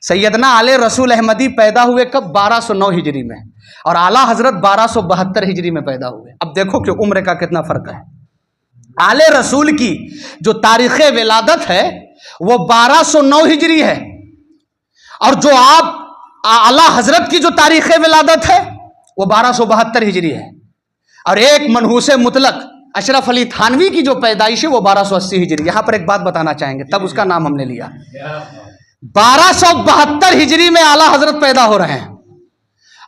सैयदना आले रसूल अहमदी पैदा हुए कब? 1209 हिजरी में, और आला हजरत 1272 हिजरी में पैदा हुए। अब देखो कि उम्र का कितना फर्क है। आले रसूल की जो तारीख़ विलादत है वो 1209 हिजरी है, और जो आप आला हजरत की जो तारीख़ विलादत है वो 1272 हिजरी है। और एक मनहूस मुतलक अशरफ अली थानवी की जो पैदाइश है वो 1280 हिजरी। यहां पर एक बात बताना चाहेंगे, तब उसका नाम हमने लिया। 1272 हिजरी में आला हजरत पैदा हो रहे हैं,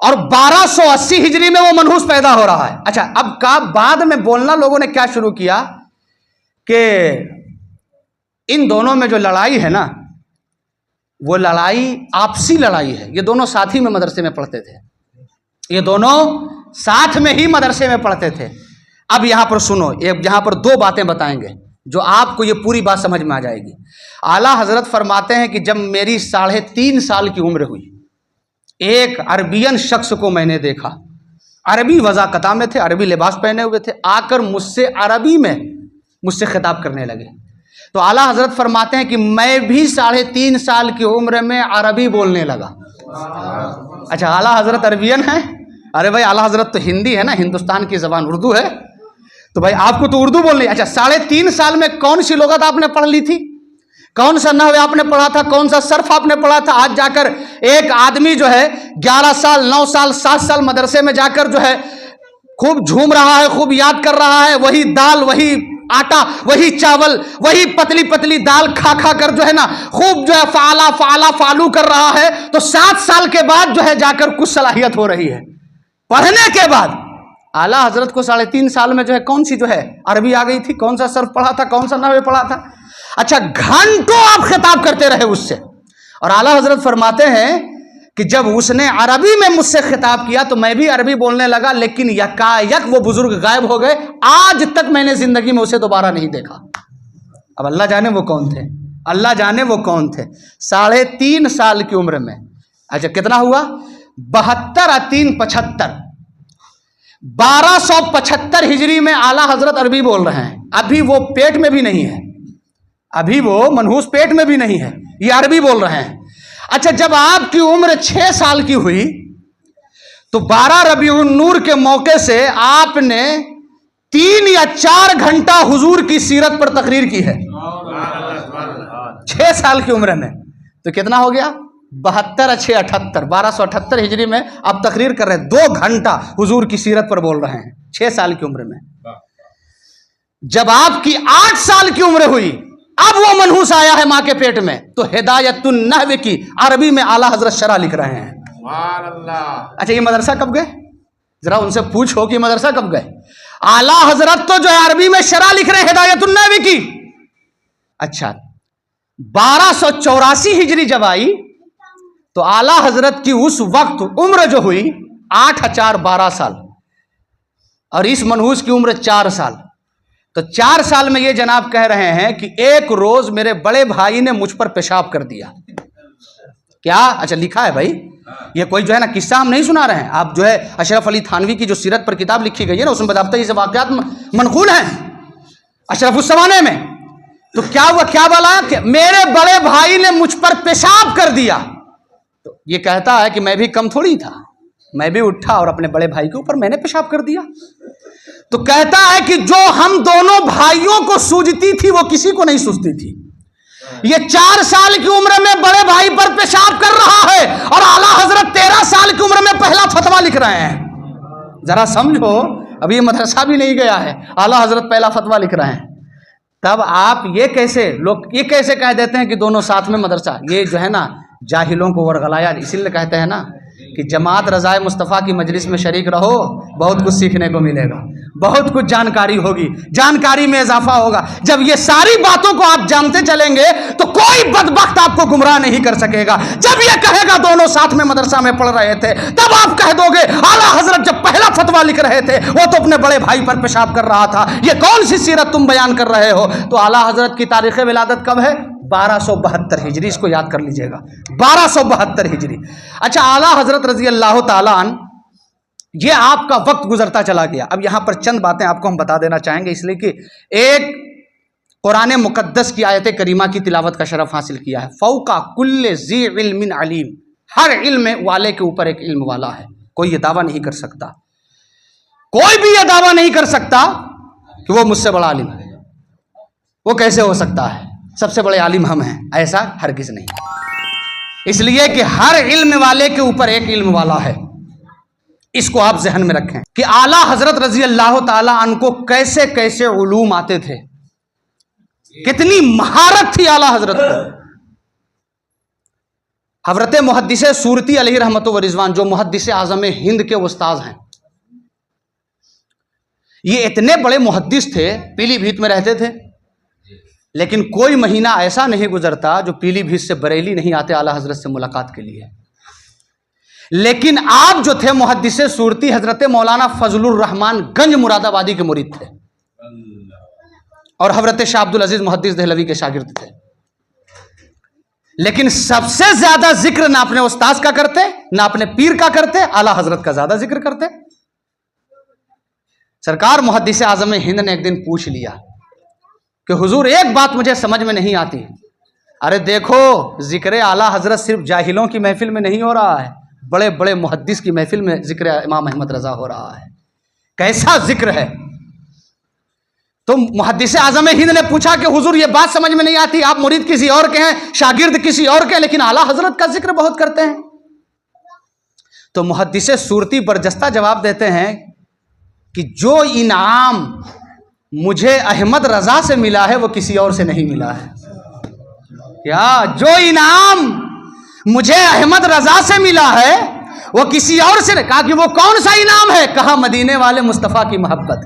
और 1280 हिजरी में वो मनहूस पैदा हो रहा है। अच्छा, अब का बाद में बोलना लोगों ने क्या शुरू किया कि इन दोनों में जो लड़ाई है ना, वो लड़ाई आपसी लड़ाई है। ये दोनों साथ ही में मदरसे में पढ़ते थे, ये दोनों साथ में ही मदरसे में पढ़ते थे। अब यहां पर सुनो, यहां पर दो बातें बताएंगे जो आपको ये पूरी बात समझ में आ जाएगी। आला हजरत फरमाते हैं कि जब मेरी 3.5 साल की उम्र हुई, एक अरबियन शख्स को मैंने देखा। अरबी वज़ाकता में थे, अरबी लिबास पहने हुए थे, आकर मुझसे अरबी में मुझसे खिताब करने लगे। तो आला हजरत फरमाते हैं कि मैं भी 3.5 साल की उम्र में अरबी बोलने लगा। अच्छा, आला हजरत अरबियन है? अरे भाई, आला हजरत तो हिंदी है ना, हिंदुस्तान की ज़बान उर्दू है, तो भाई आपको तो उर्दू बोलनी। अच्छा, 3.5 साल में कौन सी लुगत आपने पढ़ ली थी? कौन सा नहव आपने पढ़ा था? कौन सा सर्फ आपने पढ़ा था? आज जाकर एक आदमी जो है 11 साल 9 साल 7 साल मदरसे में जाकर जो है खूब झूम रहा है, खूब याद कर रहा है, वही दाल, वही आटा, वही चावल, वही पतली पतली दाल खा खा कर जो है ना खूब जो है फाला फाला फालू कर रहा है। तो 7 साल के बाद जो है जाकर कुछ सलाहियत हो रही है पढ़ने के बाद। आला हजरत को 3.5 साल में जो है कौन सी जो है अरबी आ गई थी, कौन सा सर्फ पढ़ा था, कौन सा नहव पढ़ा था। अच्छा, घंटों आप खिताब करते रहे उससे, और आला हजरत फरमाते हैं कि जब उसने अरबी में मुझसे खिताब किया तो मैं भी अरबी बोलने लगा, लेकिन यकायक वो बुजुर्ग गायब हो गए। आज तक मैंने जिंदगी में उसे दोबारा नहीं देखा। अब अल्लाह जाने वो कौन थे, अल्लाह जाने वो कौन थे। 3.5 साल की उम्र में, अच्छा कितना हुआ? 72 और 3 75, 1275 हिजरी में आला हजरत अरबी बोल रहे हैं। अभी वो पेट में भी नहीं है, अभी वो मनहूस पेट में भी नहीं है, ये अरबी बोल रहे हैं। अच्छा, जब आपकी उम्र 6 साल की हुई तो 12 रबीउन नूर के मौके से आपने 3 या 4 घंटा हुजूर की सीरत पर तकरीर की है 6 साल की उम्र में। तो कितना हो गया? 72 और 6 78, 1278 हिजरी में आप तकरीर कर रहे हैं। 2 घंटा हुजूर की सीरत पर बोल रहे हैं 6 साल की उम्र में। जब आपकी 8 साल की उम्र हुई, अब वो मनहूस आया है मां के पेट में, तो हिदायतुन नहव की अरबी में आला हजरत शरह लिख रहे हैं। अच्छा, ये मदरसा कब गए? जरा उनसे पूछो कि मदरसा कब गए। आला हजरत तो जो है अरबी में शरह लिख रहे हैं हिदायतुन नहव की। अच्छा, 1284 हिजरी जब आई तो आला हजरत की उस वक्त उम्र जो हुई 8 और 4 12 साल, और इस मनहूस की उम्र 4 साल। तो 4 साल में ये जनाब कह रहे हैं कि एक रोज मेरे बड़े भाई ने मुझ पर पेशाब कर दिया। क्या? अच्छा, लिखा है भाई, ये कोई जो है ना किस्सा हम नहीं सुना रहे हैं। आप जो है अशरफ अली थानवी की जो सीरत पर किताब लिखी गई है ना, उसमें बताते हैं ये वाकयात मनकूल हैं अशरफ उस जमाने में। तो क्या हुआ, क्या बोला कि मेरे बड़े भाई ने मुझ पर पेशाब कर दिया। तो ये कहता है कि मैं भी कम थोड़ी था, मैं भी उठा और अपने बड़े भाई के ऊपर मैंने पेशाब कर दिया। तो कहता है कि जो हम दोनों भाइयों को सूझती थी वो किसी को नहीं सूझती थी। ये 4 साल की उम्र में बड़े भाई पर पेशाब कर रहा है, और आला हजरत 13 साल की उम्र में पहला फतवा लिख रहे हैं। जरा समझो, अभी ये मदरसा भी नहीं गया है, आला हजरत पहला फतवा लिख रहे हैं। तब आप ये कैसे लोग ये कैसे कह देते हैं कि दोनों साथ में मदरसा? ये जो है ना जाहिलों को वरगलाया। इसीलिए कहते हैं ना कि जमात रज़ाए मुस्तफ़ा की मजलिस में शरीक रहो, बहुत कुछ सीखने को मिलेगा, बहुत कुछ जानकारी होगी, जानकारी में इजाफा होगा। जब ये सारी बातों को आप जानते चलेंगे तो कोई बदबख्त आपको गुमराह नहीं कर सकेगा। जब ये कहेगा दोनों साथ में मदरसा में पढ़ रहे थे, तब आप कह दोगे आला हजरत जब पहला फतवा लिख रहे थे वो तो अपने बड़े भाई पर पेशाब कर रहा था। ये कौन सी सीरत तुम बयान कर रहे हो? तो आला हजरत की तारीख़ विलादत कब है? 1272 हिजरी, इसको याद कर लीजिएगा, 1272 हिजरी। अच्छा, आला हजरत रजी अल्लाह ताला अन्हु, ये आपका वक्त गुजरता चला गया। अब यहां पर चंद बातें आपको हम बता देना चाहेंगे, इसलिए कि एक कुरान मुकद्दस की आयत करीमा की तिलावत का शरफ हासिल किया है। फौका कुल्ले ज़ी इल्मिन अलीम, हर इल्म वाले के ऊपर एक इल्म वाला है। कोई ये दावा नहीं कर सकता, कोई भी ये दावा नहीं कर सकता कि वो मुझसे बड़ा आलिम है। वो कैसे हो सकता है? सबसे बड़े आलिम हम हैं, ऐसा हरगिज नहीं। इसलिए कि हर इल्म वाले के ऊपर एक इल्म वाला है। इसको आप जहन में रखें कि आला हजरत रजी अल्लाह ताला अन्हो कैसे कैसे उलूम आते थे, कितनी महारत थी आला हजरत को। हजरत मुहद्दिस सूरती अलैहि रहमत व रिजवान, जो मुहद्दिस आज़म हिंद के उस्ताद हैं, ये इतने बड़े मुहद्दिस थे, पीलीभीत में रहते थे, लेकिन कोई महीना ऐसा नहीं गुजरता जो पीलीभीत से बरेली नहीं आते आला हजरत से मुलाकात के लिए। लेकिन आप जो थे मुहद्दिस सूरती, हजरत मौलाना फजलुर रहमान गंज मुरादाबादी के मुरीद थे और हजरत शाह अब्दुल अजीज मुहद्दिस दहलवी के शागिर्द थे। लेकिन सबसे ज्यादा जिक्र ना अपने उस्ताद का करते, ना अपने पीर का करते, आला हजरत का ज्यादा जिक्र करते। सरकार मुहद्दिस आज़म हिंद ने एक दिन पूछ लिया कि हुजूर एक बात मुझे समझ में नहीं आती। अरे देखो, जिक्र आला हजरत सिर्फ जाहिलों की महफिल में नहीं हो रहा है, बड़े बड़े मुहद्दिस की महफिल में जिक्र इमाम अहमद रजा हो रहा है। कैसा जिक्र है? तो मुहद्दिस आज़म हिंद ने पूछा कि हुजूर ये बात समझ में नहीं आती, आप मुरीद किसी और के हैं, शागिर्द किसी और के हैं, लेकिन आला हजरत का जिक्र बहुत करते हैं। तो मुहद्दिस सूरती बरजस्ता जवाब देते हैं कि जो इनाम मुझे अहमद रजा से मिला है वो किसी और से नहीं मिला है। क्या? जो इनाम मुझे अहमद रजा से मिला है वो किसी और से नहीं। कहा कि वो कौन सा इनाम है? कहा मदीने वाले मुस्तफ़ा की मोहब्बत,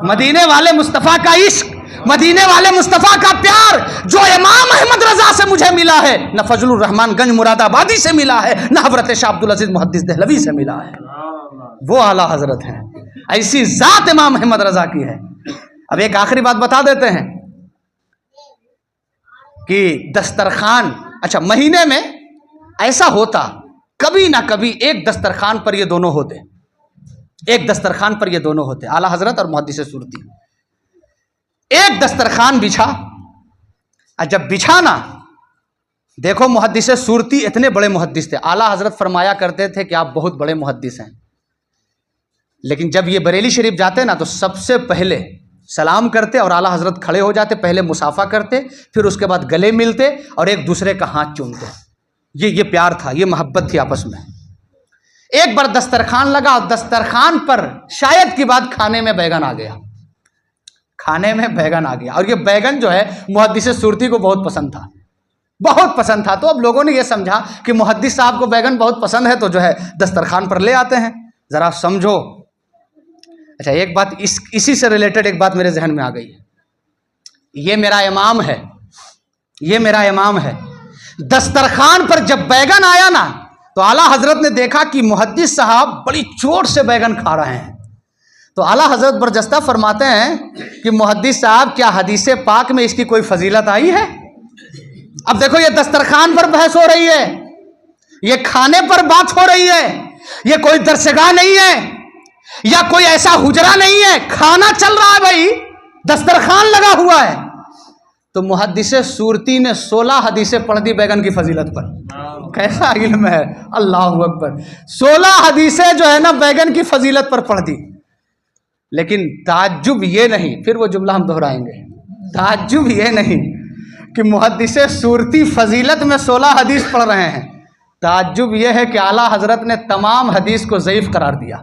मदीने वाले मुस्तफ़ा का इश्क, मदीने वाले मुस्तफ़ा का प्यार, जो इमाम अहमद रजा से मुझे मिला है, न फजलुर रहमान गंज मुरादाबादी से मिला है, न हजरत शाह अब्दुल अजीज मुहद्दिस दहलवी से मिला है। वो आला हजरत हैं। ऐसी जात इमाम अहमद रजा की है। अब एक आखिरी बात बता देते हैं कि दस्तरखान, अच्छा, महीने में ऐसा होता कभी ना कभी एक दस्तरखान पर ये दोनों होते, एक दस्तरखान पर ये दोनों होते, आला हजरत और मुहद्दिस सूरती। एक दस्तरखान बिछा, जब बिछा ना, देखो मुहद्दिस सूरती इतने बड़े मुहद्दिस थे, आला हजरत फरमाया करते थे कि आप बहुत बड़े मुहद्दिस हैं। लेकिन जब ये बरेली शरीफ जाते ना तो सबसे पहले सलाम करते और आला हजरत खड़े हो जाते, पहले मुसाफा करते, फिर उसके बाद गले मिलते और एक दूसरे का हाथ चूमते। ये प्यार था, ये मोहब्बत थी आपस में। एक बार दस्तरखान लगा और दस्तरखान पर शायद की बात खाने में बैगन आ गया, खाने में बैगन आ गया, और ये बैगन जो है मुहद्दिस सूरती को बहुत पसंद था, बहुत पसंद था। तो अब लोगों ने ये समझा कि मुहद्दिस साहब को बैगन बहुत पसंद है, तो जो है दस्तरखान पर ले आते हैं। जरा समझो। अच्छा, एक बात इसी से रिलेटेड एक बात मेरे जहन में आ गई है। ये मेरा इमाम है, ये मेरा इमाम है। दस्तरखान पर जब बैगन आया ना तो आला हजरत ने देखा कि मुहद्दिस साहब बड़ी चोट से बैगन खा रहे हैं। तो आला हजरत बरजस्ता फरमाते हैं कि मुहद्दिस साहब, क्या हदीस पाक में इसकी कोई फजीलत आई है? अब देखो, ये दस्तरखान पर बहस हो रही है, ये खाने पर बात हो रही है, ये कोई दरसगाह नहीं है या कोई ऐसा हुजरा नहीं है, खाना चल रहा है भाई, दस्तरखान लगा हुआ है। तो मुहद्दिस सूरती ने 16 हदीसें पढ़ दी बैगन की फजीलत पर। कैसा इल्म है, अल्लाह अकबर। 16 हदीसें जो है ना बैगन की फजीलत पर पढ़ दी। लेकिन ताज्जुब ये नहीं, फिर वो जुमला हम दोहराएंगे, ताज्जुब ये नहीं कि मुहद्दिस सूरती फजीलत में 16 हदीस पढ़ रहे हैं। ताज्जुब ये है कि आला हजरत ने तमाम हदीस को ज़ईफ करार दिया।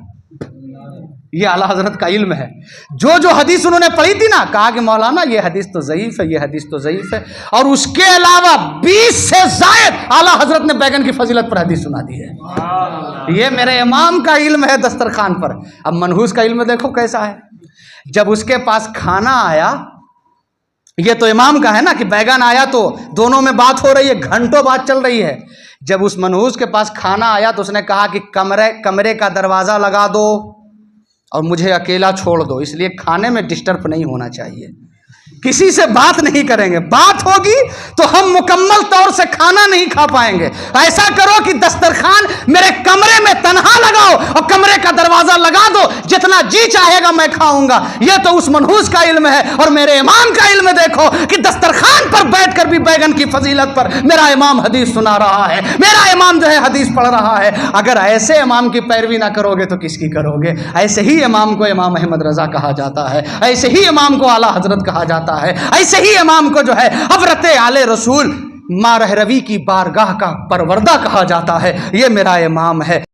ये आला हजरत का इल्म है। जो जो हदीस उन्होंने पढ़ी थी ना, कहा कि मौलाना ये हदीस तो ज़ईफ है, ये हदीस तो ज़ईफ है, और उसके अलावा 20 से ज़ायद आला हजरत ने बैगन की फजीलत पर हदीस सुना दी है। ये मेरे इमाम का इल्म है दस्तरखान पर। अब मनहूस का इल्म देखो कैसा है। जब उसके पास खाना आया, ये तो इमाम का है ना कि बैगन आया तो दोनों में बात हो रही है, घंटों बात चल रही है। जब उस मनहूस के पास खाना आया तो उसने कहा कि कमरे का दरवाज़ा लगा दो और मुझे अकेला छोड़ दो, इसलिए खाने में डिस्टर्ब नहीं होना चाहिए। किसी से बात नहीं करेंगे, बात होगी तो हम मुकम्मल तौर से खाना नहीं खा पाएंगे। ऐसा करो कि दस्तरखान मेरे कमरे में तन्हा लगाओ और कमरे का दरवाजा लगा दो, जितना जी चाहेगा मैं खाऊंगा। यह तो उस मनहूस का इल्म है। और मेरे इमाम का इल्म देखो कि दस्तरखान पर बैठकर भी बैगन की फजीलत पर मेरा इमाम हदीस सुना रहा है, मेरा इमाम जो है हदीस पढ़ रहा है। अगर ऐसे इमाम की पैरवी ना करोगे तो किसकी करोगे? ऐसे ही इमाम को इमाम अहमद रजा कहा जाता है, ऐसे ही इमाम को आला हजरत कहा जाता है, ऐसे ही इमाम को जो है हज़रत आले रसूल मारह रवी की बारगाह का परवरदा कहा जाता है। ये मेरा इमाम है।